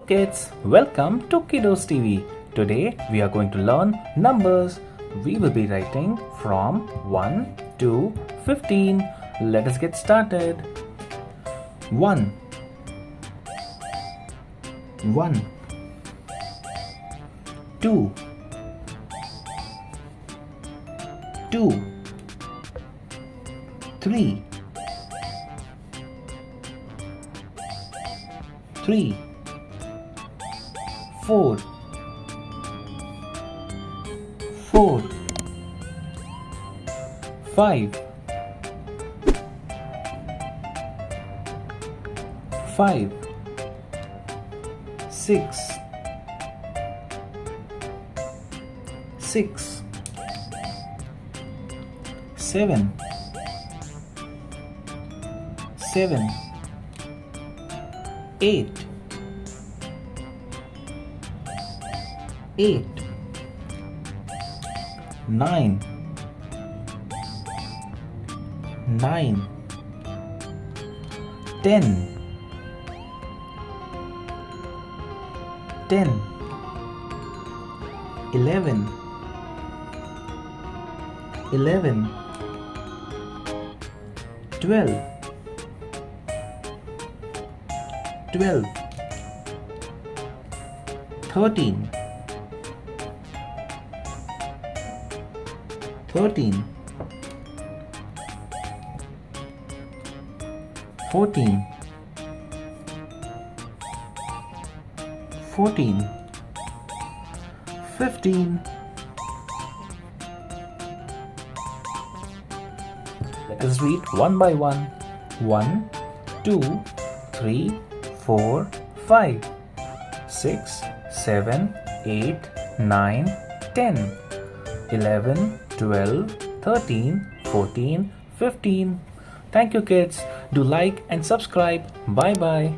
Kids, welcome to KiddosTV. Today we are going to learn numbers. We will be writing from 1 to 15. Let us get started. 1 1 2 2 3 3 4 4 5 5 6 6 7 7 8 8 9 9 10 10 11 11 12 12 13 13 14 14 15 Let us read one by one. 1 2 3 4 5 6 7 8 9 10 11 12 13 14 15 Thank you kids. Do like and subscribe. Bye bye.